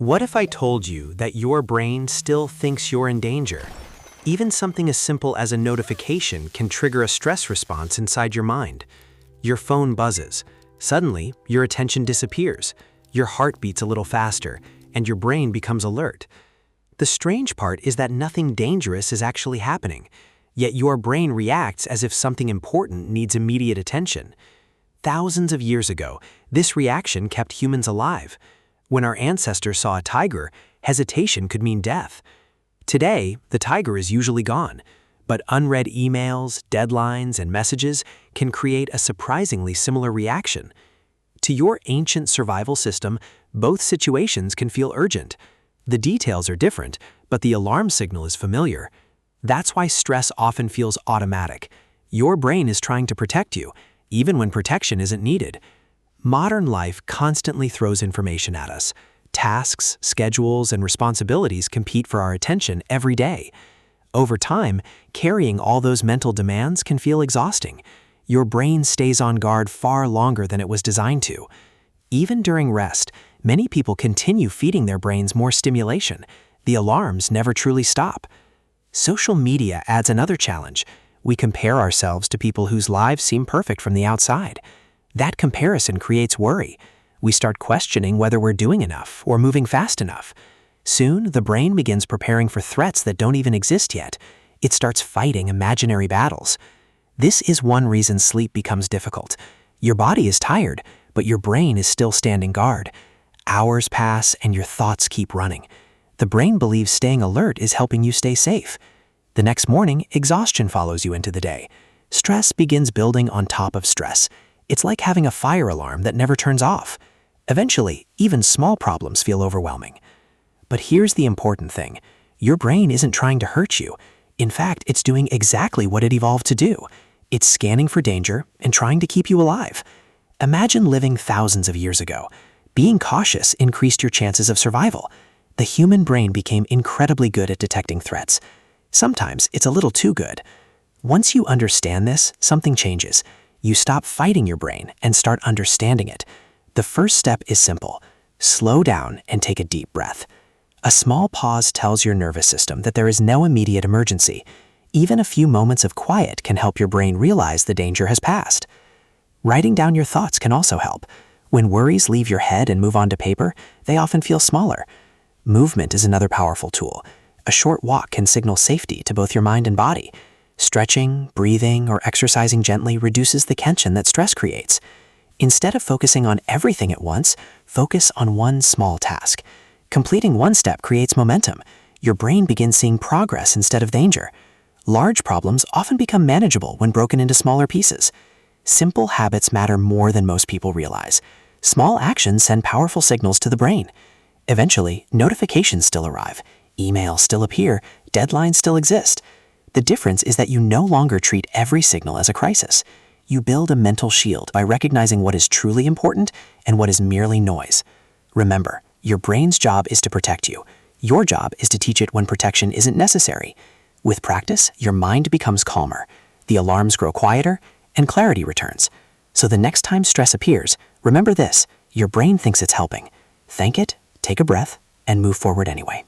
What if I told you that your brain still thinks you're in danger? Even something as simple as a notification can trigger a stress response inside your mind. Your phone buzzes. Suddenly, your attention disappears. Your heart beats a little faster, and your brain becomes alert. The strange part is that nothing dangerous is actually happening, yet your brain reacts as if something important needs immediate attention. Thousands of years ago, this reaction kept humans alive. When our ancestors saw a tiger, hesitation could mean death. Today, the tiger is usually gone, but unread emails, deadlines, and messages can create a surprisingly similar reaction. To your ancient survival system, both situations can feel urgent. The details are different, but the alarm signal is familiar. That's why stress often feels automatic. Your brain is trying to protect you, even when protection isn't needed. Modern life constantly throws information at us. Tasks, schedules, and responsibilities compete for our attention every day. Over time, carrying all those mental demands can feel exhausting. Your brain stays on guard far longer than it was designed to. Even during rest, many people continue feeding their brains more stimulation. The alarms never truly stop. Social media adds another challenge. We compare ourselves to people whose lives seem perfect from the outside. That comparison creates worry. We start questioning whether we're doing enough or moving fast enough. Soon, the brain begins preparing for threats that don't even exist yet. It starts fighting imaginary battles. This is one reason sleep becomes difficult. Your body is tired, but your brain is still standing guard. Hours pass and your thoughts keep running. The brain believes staying alert is helping you stay safe. The next morning, exhaustion follows you into the day. Stress begins building on top of stress. It's like having a fire alarm that never turns off. Eventually, even small problems feel overwhelming. But here's the important thing. Your brain isn't trying to hurt you. In fact, it's doing exactly what it evolved to do. It's scanning for danger and trying to keep you alive. Imagine living thousands of years ago. Being cautious increased your chances of survival. The human brain became incredibly good at detecting threats. Sometimes it's a little too good. Once you understand this, something changes. You stop fighting your brain and start understanding it. The first step is simple. Slow down and take a deep breath. A small pause tells your nervous system that there is no immediate emergency. Even a few moments of quiet can help your brain realize the danger has passed. Writing down your thoughts can also help. When worries leave your head and move onto paper, they often feel smaller. Movement is another powerful tool. A short walk can signal safety to both your mind and body. Stretching, breathing, or exercising gently reduces the tension that stress creates. Instead of focusing on everything at once, focus on one small task. Completing one step creates momentum. Your brain begins seeing progress instead of danger. Large problems often become manageable when broken into smaller pieces. Simple habits matter more than most people realize. Small actions send powerful signals to the brain. Eventually, notifications still arrive. Emails still appear. Deadlines still exist. The difference is that you no longer treat every signal as a crisis. You build a mental shield by recognizing what is truly important and what is merely noise. Remember, your brain's job is to protect you. Your job is to teach it when protection isn't necessary. With practice, your mind becomes calmer. The alarms grow quieter, and clarity returns. So the next time stress appears, remember this: your brain thinks it's helping. Thank it, take a breath, and move forward anyway.